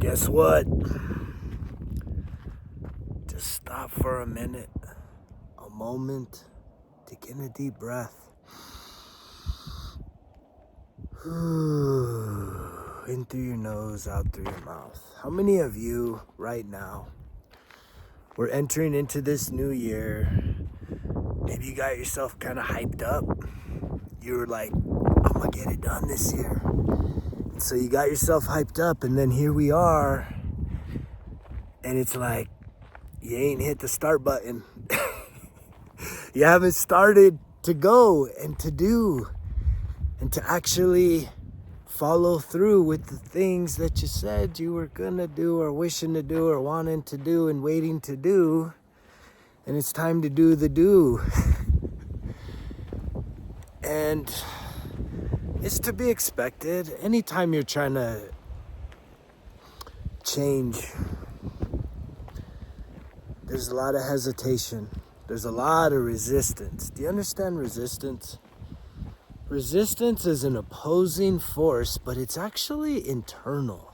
Guess what? Just stop for a minute, a moment, take in a deep breath. In through your nose, out through your mouth. How many of you right now, we're entering into this new year, maybe you got yourself kind of hyped up. You were like, I'm gonna get it done this year. And so you got yourself hyped up, and then here we are, and it's like, you ain't hit the start button. You haven't started to go and to do and to actually follow through with the things that you said you were gonna do or wishing to do or wanting to do and waiting to do. And it's time to do the do. And it's to be expected. Anytime you're trying to change, there's a lot of hesitation. There's a lot of resistance. Do you understand resistance? Resistance is an opposing force, but it's actually internal.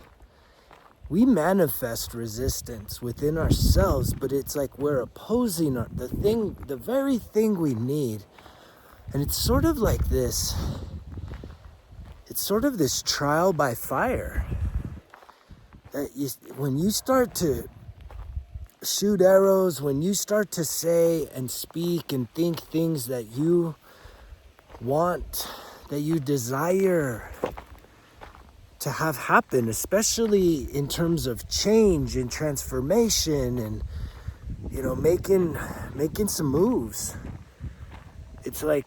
We manifest resistance within ourselves, but it's like we're opposing the very thing we need. And it's sort of like this. It's sort of this trial by fire. When you start to shoot arrows, when you start to say and speak and think things that you want, that you desire to have happen, especially in terms of change and transformation and, making some moves. It's like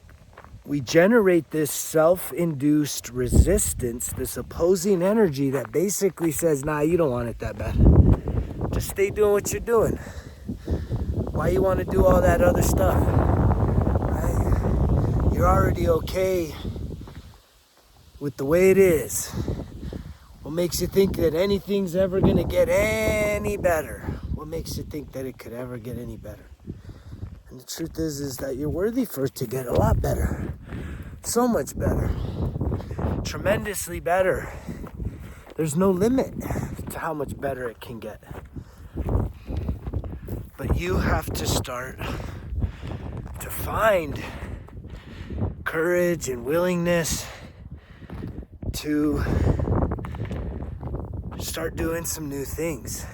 we generate this self-induced resistance, this opposing energy that basically says, nah, you don't want it that bad. Just stay doing what you're doing. Why you want to do all that other stuff? You're already okay with the way it is. What makes you think that anything's ever going to get any better? What makes you think that it could ever get any better? And the truth is that you're worthy for it to get a lot better. So much better. Tremendously better. There's no limit to how much better it can get. But you have to start to find courage and willingness to start doing some new things.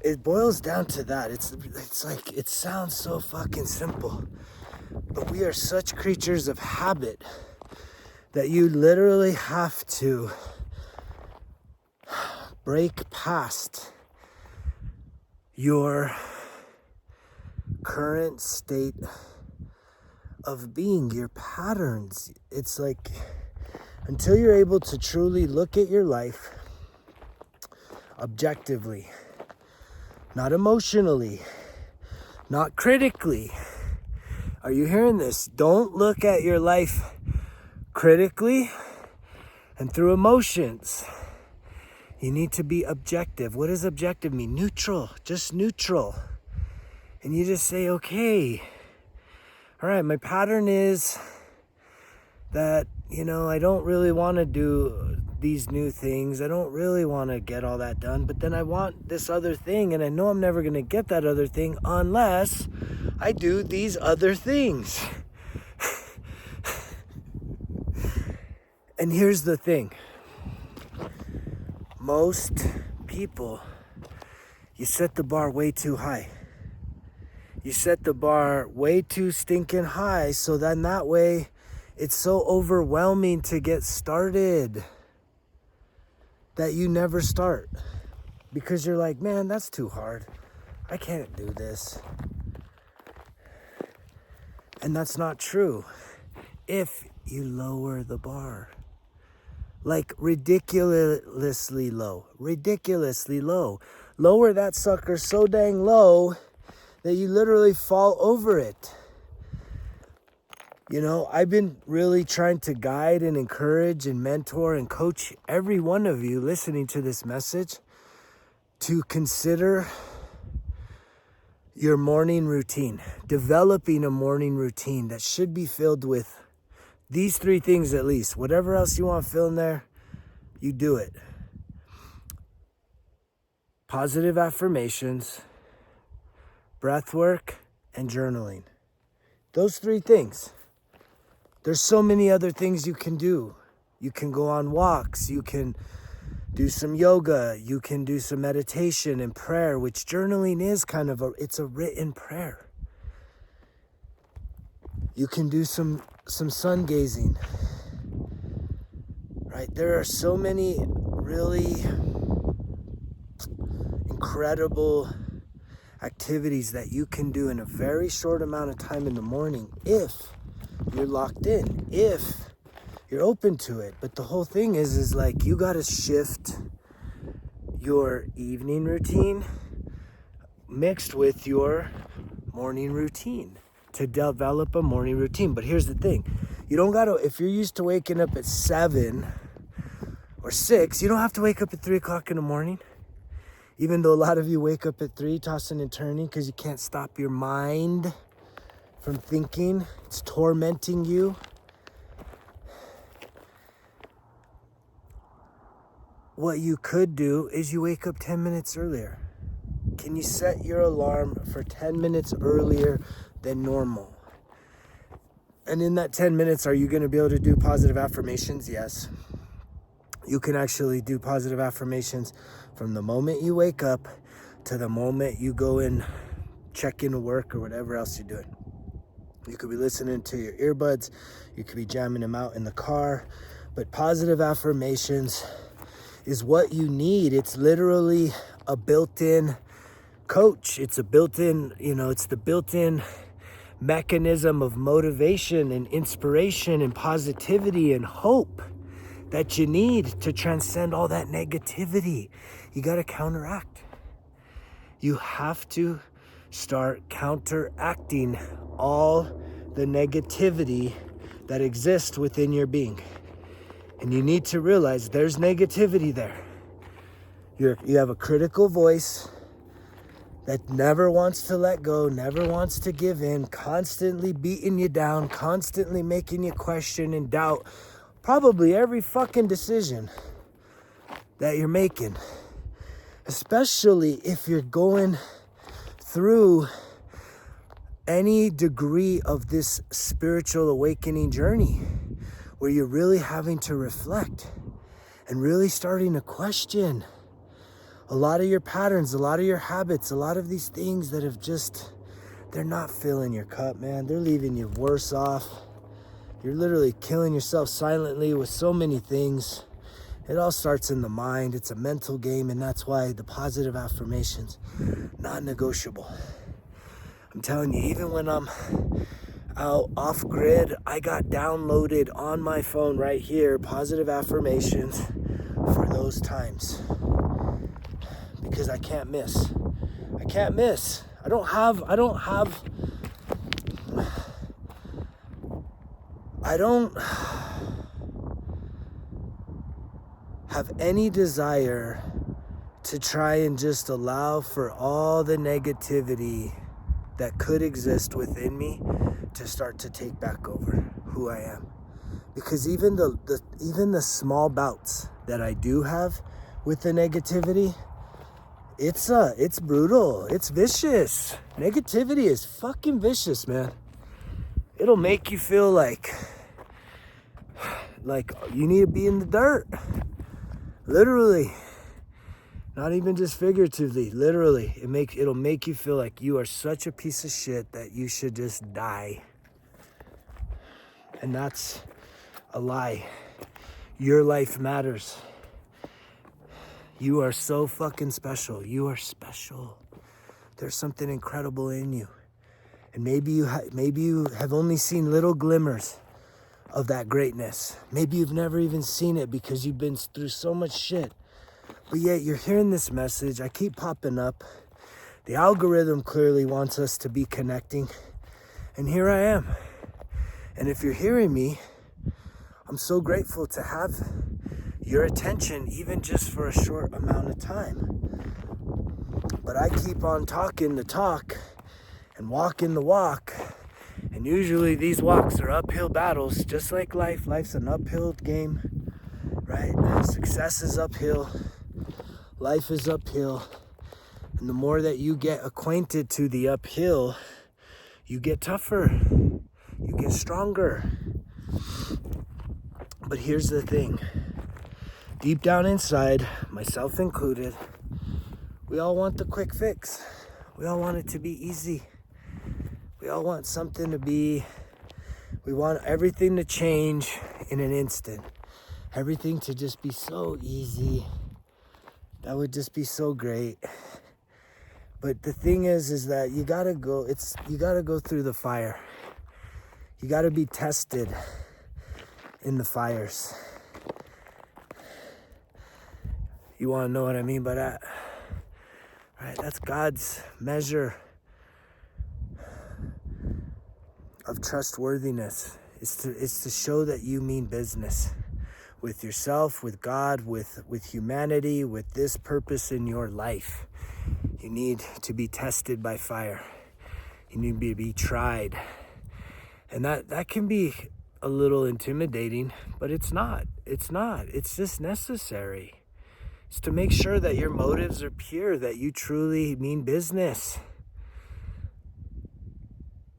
It boils down to that. It's like, it sounds so fucking simple, but we are such creatures of habit that you literally have to break past your current state of being, your patterns. It's like, until you're able to truly look at your life objectively, not emotionally, not critically. Are you hearing this? Don't look at your life critically and through emotions. You need to be objective. What does objective mean? Neutral, just neutral. And you just say, okay, all right, my pattern is that, I don't really want to do these new things. I don't really want to get all that done, but then I want this other thing, and I know I'm never going to get that other thing unless I do these other things. And here's the thing. Most people, you set the bar way too high. You set the bar way too stinking high, so then that way it's so overwhelming to get started that you never start. Because you're like, man, that's too hard. I can't do this. And that's not true. If you lower the bar. Like ridiculously low. Ridiculously low. Lower that sucker so dang low that you literally fall over it. I've been really trying to guide and encourage and mentor and coach every one of you listening to this message to consider your morning routine, developing a morning routine that should be filled with these three things at least. Whatever else you want to fill in there, you do it. positive affirmations, breath work, and journaling. Those 3 things. There's so many other things you can do. You can go on walks, you can do some yoga, you can do some meditation and prayer, which journaling is kind of it's a written prayer. You can do some sun gazing, right? There are so many really incredible activities that you can do in a very short amount of time in the morning if you're locked in, if you're open to it. But the whole thing is like you got to shift your evening routine mixed with your morning routine to develop a morning routine. But here's the thing. You don't got to, if you're used to waking up at 7 or 6, you don't have to wake up at 3 o'clock in the morning. Even though a lot of you wake up at 3 tossing and turning because you can't stop your mind from thinking. It's tormenting you. What you could do is you wake up 10 minutes earlier. Can you set your alarm for 10 minutes earlier than normal? And in that 10 minutes, are you going to be able to do positive affirmations? Yes. You can actually do positive affirmations from the moment you wake up to the moment you go and check into work or whatever else you're doing. You could be listening to your earbuds. You could be jamming them out in the car. But positive affirmations is what you need. It's literally a built-in coach. It's a built-in, it's the built-in mechanism of motivation and inspiration and positivity and hope that you need to transcend all that negativity. You got to counteract. You have to start counteracting all the negativity that exists within your being. And you need to realize there's negativity there. You have a critical voice that never wants to let go, never wants to give in, constantly beating you down, constantly making you question and doubt probably every fucking decision that you're making. Especially if you're going through any degree of this spiritual awakening journey, where you're really having to reflect and really starting to question a lot of your patterns, a lot of your habits, a lot of these things that have they're not filling your cup, man. They're leaving you worse off. You're literally killing yourself silently with so many things. It all starts in the mind. It's a mental game, and that's why the positive affirmations, non-negotiable. I'm telling you, even when I'm out off grid, I got downloaded on my phone right here positive affirmations for those times, because I can't miss. I don't have any desire to try and just allow for all the negativity that could exist within me to start to take back over who I am. Because even the small bouts that I do have with the negativity, it's brutal, it's vicious. Negativity is fucking vicious, man. It'll make you feel like you need to be in the dirt. Literally. Not even just figuratively, literally. It'll make you feel like you are such a piece of shit that you should just die. And that's a lie. Your life matters. You are so fucking special. You are special. There's something incredible in you. And maybe you have only seen little glimmers of that greatness. Maybe you've never even seen it because you've been through so much shit. But yet you're hearing this message. I keep popping up. The algorithm clearly wants us to be connecting. And here I am. And if you're hearing me, I'm so grateful to have your attention, even just for a short amount of time. But I keep on talking the talk and walking the walk. And usually these walks are uphill battles, just like life. Life's an uphill game, right? Success is uphill. Life is uphill. And the more that you get acquainted to the uphill, you get tougher, you get stronger. But here's the thing. Deep down inside, myself included, we all want the quick fix. We all want it to be easy. We all want something to be, we want everything to change in an instant. Everything to just be so easy. That would just be so great. But the thing is that you gotta go through the fire. You gotta be tested in the fires. You wanna know what I mean by that? Right, that's God's measure of trustworthiness. It's to show that you mean business with yourself, with God, with humanity, with this purpose in your life. You need to be tested by fire. You need to be tried. And that can be a little intimidating, but it's not. It's not. It's just necessary. It's to make sure that your motives are pure, that you truly mean business.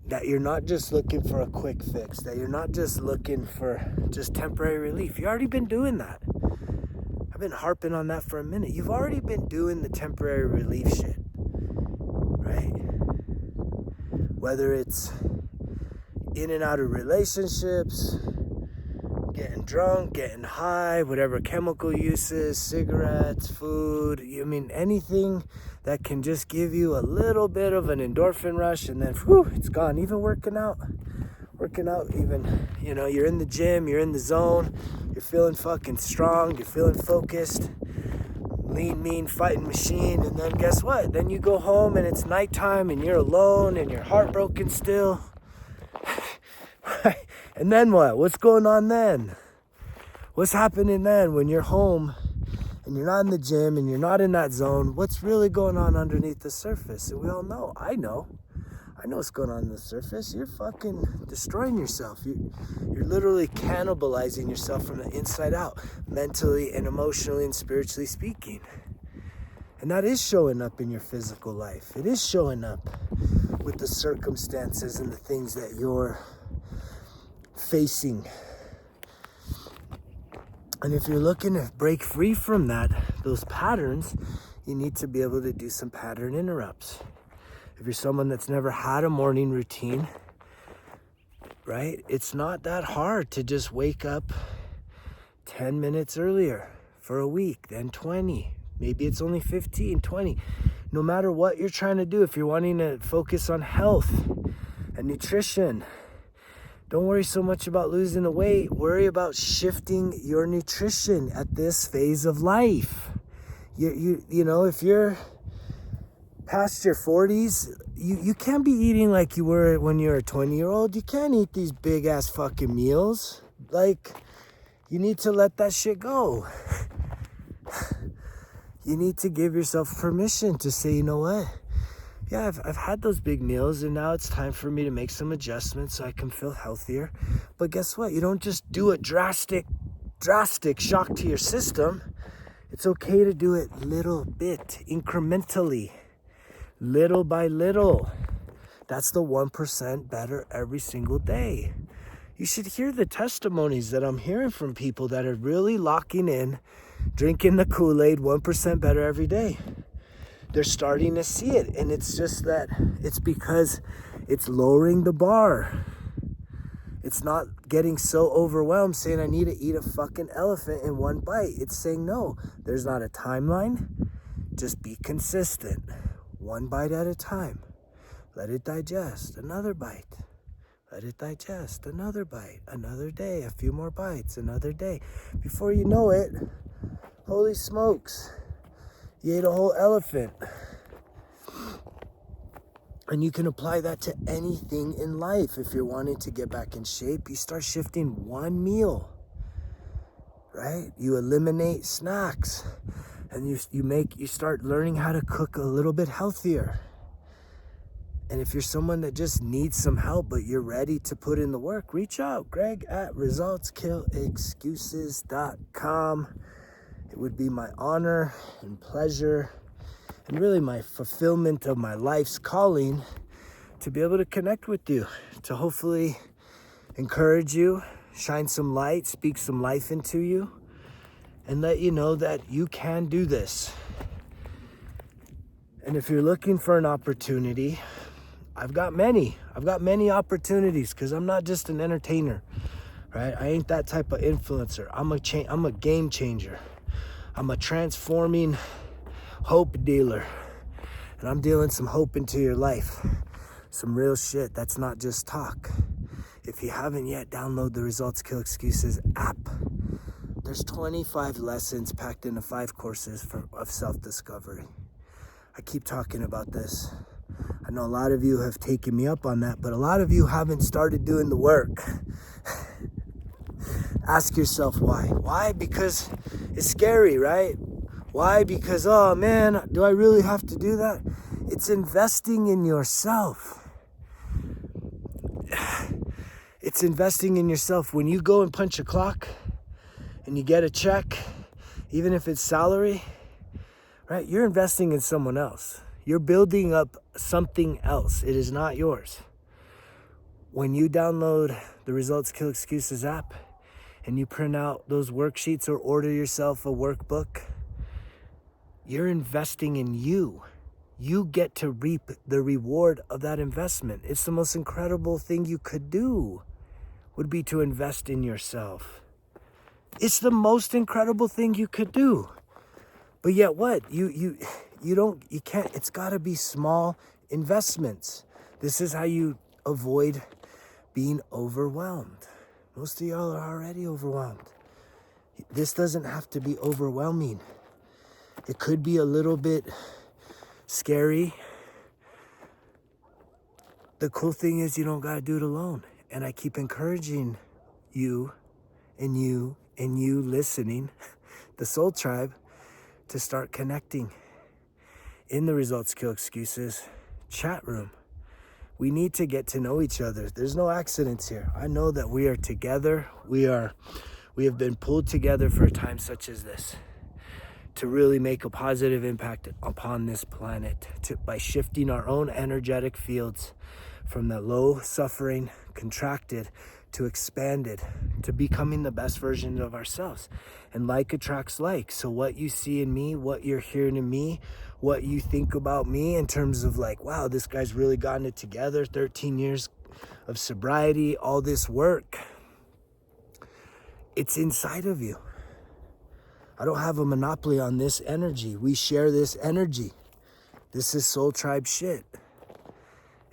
That you're not just looking for a quick fix, that you're not just looking for just temporary relief. You've already been doing that. I've been harping on that for a minute. You've already been doing the temporary relief shit, right? Whether it's in and out of relationships, getting drunk, getting high, whatever chemical uses, cigarettes, food, I mean, anything that can just give you a little bit of an endorphin rush and then, whew, it's gone. Even working out even, you're in the gym, you're in the zone, you're feeling fucking strong, you're feeling focused, lean, mean, fighting machine, and then guess what? Then you go home and it's nighttime and you're alone and you're heartbroken still. And then what? What's going on then? What's happening then when you're home and you're not in the gym and you're not in that zone? What's really going on underneath the surface? And we all know. I know what's going on the surface. You're fucking destroying yourself. You're literally cannibalizing yourself from the inside out, mentally and emotionally and spiritually speaking. And that is showing up in your physical life. It is showing up with the circumstances and the things that you're facing. And if you're looking to break free from those patterns, you need to be able to do some pattern interrupts. If you're someone that's never had a morning routine, right? It's not that hard to just wake up 10 minutes earlier for a week, then 20. Maybe it's only 15, 20. No matter what you're trying to do, if you're wanting to focus on health and nutrition, don't worry so much about losing the weight. Worry about shifting your nutrition at this phase of life. If you're past your 40s, you can't be eating like you were when you were a 20-year-old. You can't eat these big ass fucking meals. Like, you need to let that shit go. You need to give yourself permission to say, you know what? Yeah, I've had those big meals and now it's time for me to make some adjustments so I can feel healthier. But guess what? You don't just do a drastic shock to your system. It's okay to do it little bit, incrementally, little by little. That's the 1% better every single day. You should hear the testimonies that I'm hearing from people that are really locking in, drinking the Kool-Aid 1% better every day. They're starting to see it, and it's just that it's because it's lowering the bar. It's not getting so overwhelmed saying I need to eat a fucking elephant in one bite. It's saying no, there's not a timeline. Just be consistent. One bite at a time. Let it digest. Another bite. Let it digest. Another bite. Another day. A few more bites. Another day. Before you know it, holy smokes, you ate a whole elephant. And you can apply that to anything in life. If you're wanting to get back in shape, you start shifting one meal, right? You eliminate snacks and you start learning how to cook a little bit healthier. And if you're someone that just needs some help, but you're ready to put in the work, reach out, Greg at resultskillexcuses.com. It would be my honor and pleasure and really my fulfillment of my life's calling, to be able to connect with you, to hopefully encourage you, shine some light, speak some life into you, and let you know that you can do this. And if you're looking for an opportunity, I've got many opportunities, because I'm not just an entertainer, right? I ain't that type of influencer. I'm a game changer. I'm a transforming hope dealer, and I'm dealing some hope into your life. Some real shit that's not just talk. If you haven't yet, download the Results Kill Excuses app. There's 25 lessons packed into 5 courses of self-discovery. I keep talking about this. I know a lot of you have taken me up on that, but a lot of you haven't started doing the work. Ask yourself why. Why? Because it's scary, right? Why? Because, oh man, do I really have to do that? It's investing in yourself. It's investing in yourself. When you go and punch a clock and you get a check, even if it's salary, right? You're investing in someone else. You're building up something else. It is not yours. When you download the Results Kill Excuses app and you print out those worksheets or order yourself a workbook, you're investing in you. You get to reap the reward of that investment. It's the most incredible thing you could do, would be to invest in yourself. It's the most incredible thing you could do. But yet what? You can't, it's gotta be small investments. This is how you avoid being overwhelmed. Most of y'all are already overwhelmed. This doesn't have to be overwhelming. It could be a little bit scary. The cool thing is you don't gotta do it alone. And I keep encouraging you and you and you listening, the Soul Tribe, to start connecting in the Results Kill Excuses chat room. We need to get to know each other. There's no accidents here. I know that we are together. We have been pulled together for a time such as this to really make a positive impact upon this planet, by shifting our own energetic fields from the low, suffering, contracted, to expanded, to becoming the best version of ourselves. And like attracts like. So what you see in me, what you're hearing in me, what you think about me in terms of like, wow, this guy's really gotten it together, 13 years of sobriety, all this work, it's inside of you. I don't have a monopoly on this energy. We share this energy. This is Soul Tribe shit.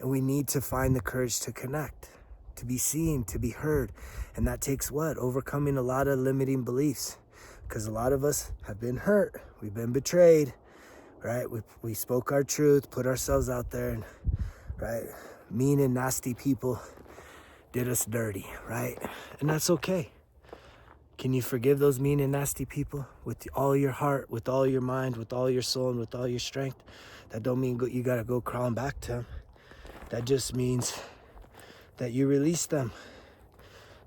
And we need to find the courage to connect, to be seen, to be heard. And that takes what? Overcoming a lot of limiting beliefs. Because a lot of us have been hurt. We've been betrayed, right? We spoke our truth, put ourselves out there, and, right? Mean and nasty people did us dirty, right? And that's okay. Can you forgive those mean and nasty people with all your heart, with all your mind, with all your soul, and with all your strength? That don't mean you gotta go crawling back to them. That just means that you release them,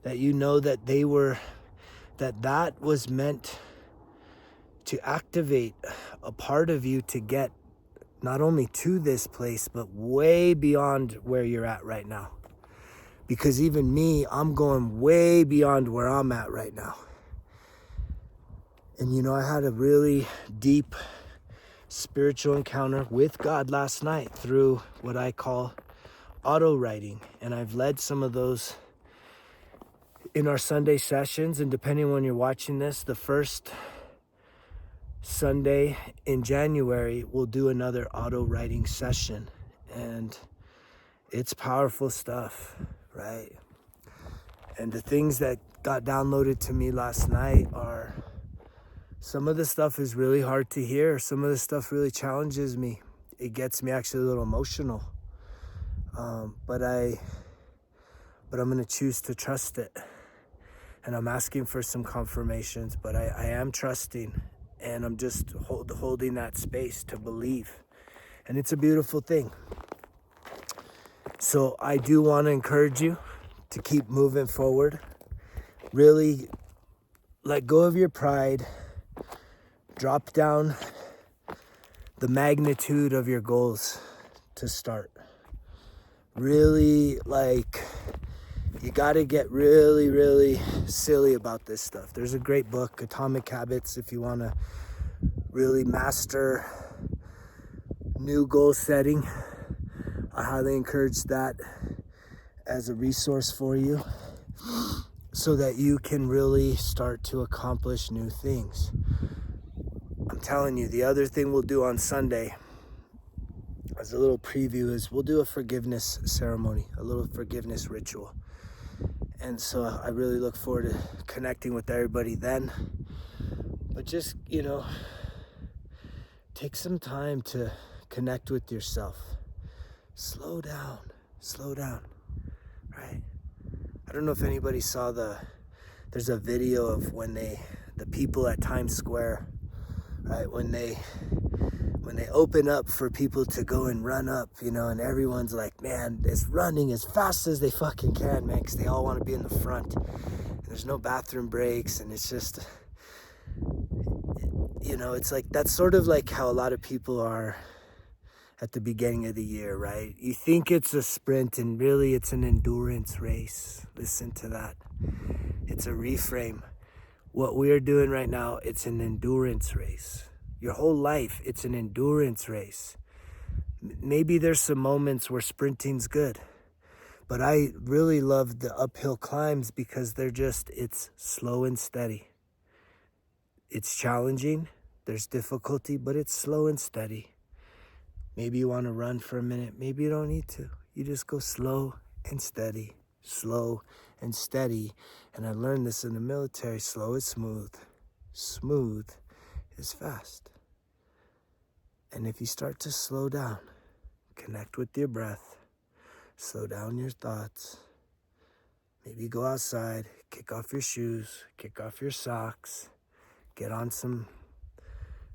that you know that that was meant to activate a part of you to get not only to this place, but way beyond where you're at right now. Because even me, I'm going way beyond where I'm at right now. And you know, I had a really deep spiritual encounter with God last night through what I call auto writing. And I've led some of those in our Sunday sessions. And depending on when you're watching this, the first Sunday in January, we'll do another auto writing session. And it's powerful stuff, right? And the things that got downloaded to me last night are, some of the stuff is really hard to hear. Some of the stuff really challenges me. It gets me actually a little emotional. But I'm going to choose to trust it. And I'm asking for some confirmations, but I am trusting, and I'm just holding that space to believe. And it's a beautiful thing. So I do want to encourage you to keep moving forward. Really let go of your pride. Drop down the magnitude of your goals to start. Really, like, you got to get really, really silly about this stuff. There's a great book, Atomic Habits, if you want to really master new goal setting. I highly encourage that as a resource for you so that you can really start to accomplish new things. I'm telling you, the other thing we'll do on Sunday as a little preview is we'll do a forgiveness ceremony, a little forgiveness ritual. And so I really look forward to connecting with everybody then. But just, take some time to connect with yourself. Slow down, right? I don't know if anybody saw there's a video of when the people at Times Square, right? When they open up for people to go and run up, and everyone's like, man, it's running as fast as they fucking can, man, because they all want to be in the front. And there's no bathroom breaks, and it's just, it's like, that's sort of like how a lot of people are at the beginning of the year, right? You think it's a sprint, and really it's an endurance race. Listen to that. It's a reframe. What we are doing right now, it's an endurance race. Your whole life, it's an endurance race. Maybe there's some moments where sprinting's good, but I really love the uphill climbs because it's slow and steady. It's challenging, there's difficulty, but it's slow and steady. Maybe you want to run for a minute, maybe you don't need to. You just go slow and steady, slow and steady. And I learned this in the military, slow is smooth, smooth is fast. And if you start to slow down, connect with your breath, slow down your thoughts, maybe go outside, kick off your shoes, kick off your socks, get on some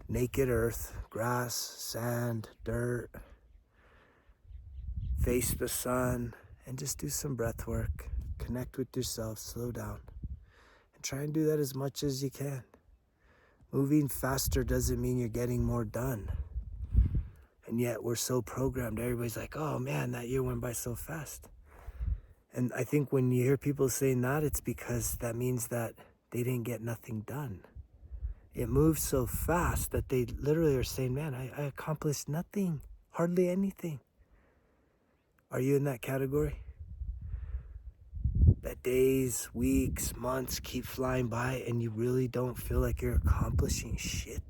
naked earth, grass, sand, dirt, face the sun, and just do some breath work. Connect with yourself, slow down, and try and do that as much as you can. Moving faster doesn't mean you're getting more done. And yet we're so programmed. Everybody's like, oh man, that year went by so fast. And I think when you hear people saying that, it's because that means that they didn't get nothing done. It moves so fast that they literally are saying, man, I accomplished nothing, hardly anything. Are you in that category? That days, weeks, months keep flying by and you really don't feel like you're accomplishing shit?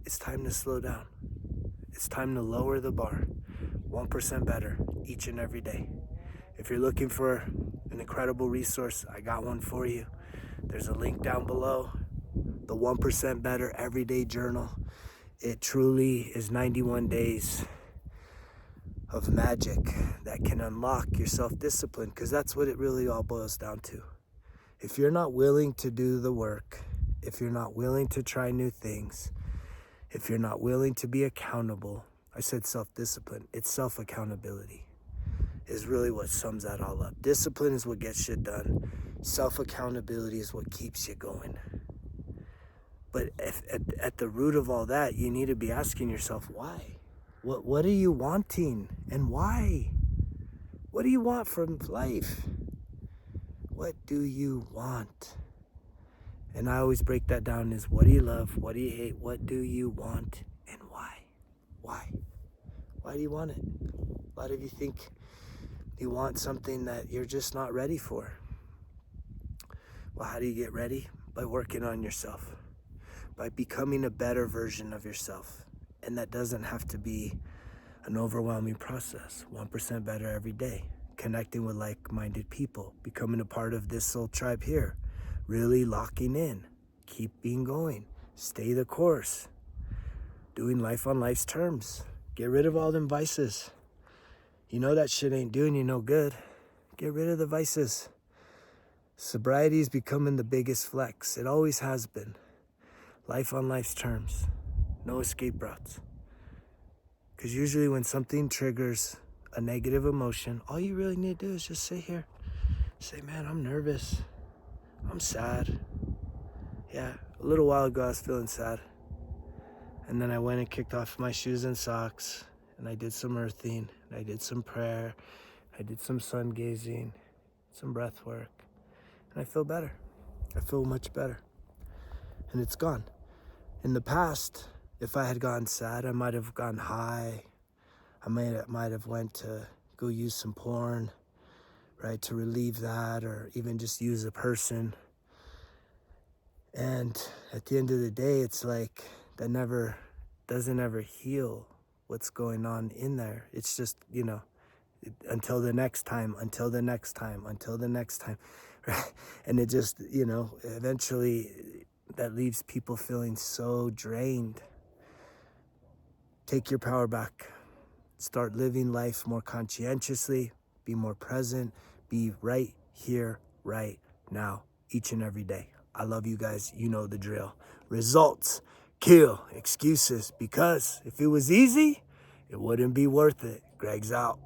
It's time to slow down. It's time to lower the bar. 1% better each and every day. If you're looking for an incredible resource, I got one for you. There's a link down below. The 1% Better Everyday Journal. It truly is 91 days of magic that can unlock your self-discipline, because that's what it really all boils down to. If you're not willing to do the work, if you're not willing to try new things, if you're not willing to be accountable, I said self-discipline, it's self-accountability is really what sums that all up. Discipline is what gets shit done. Self-accountability is what keeps you going. But at the root of all that, you need to be asking yourself, why? What are you wanting and why? What do you want from life? What do you want? And I always break that down as what do you love? What do you hate? What do you want? And why? Why? Why do you want it? A lot of you think you want something that you're just not ready for. Well, how do you get ready? By working on yourself. By becoming a better version of yourself. And that doesn't have to be an overwhelming process. 1% better every day. Connecting with like-minded people. Becoming a part of this soul tribe here. Really locking in, keeping going, stay the course, doing life on life's terms. Get rid of all them vices. You know that shit ain't doing you no good. Get rid of the vices. Sobriety is becoming the biggest flex. It always has been. Life on life's terms. No escape routes. Because usually when something triggers a negative emotion, all you really need to do is just sit here. Say, man, I'm nervous. I'm sad. Yeah, a little while ago I was feeling sad. And then I went and kicked off my shoes and socks, and I did some earthing, and I did some prayer, I did some sun gazing, some breath work, and I feel better. I feel much better. And it's gone. In the past, if I had gotten sad, I might have gone high. I might have went to go use some porn, right, to relieve that, or even just use a person. And at the end of the day, it's like that doesn't ever heal what's going on in there. It's just, until the next time, until the next time, until the next time. Right? And it just, eventually that leaves people feeling so drained. Take your power back. Start living life more conscientiously, be more present, be right here, right now, each and every day. I love you guys. You know the drill. Results kill excuses, because if it was easy, it wouldn't be worth it. Greg's out.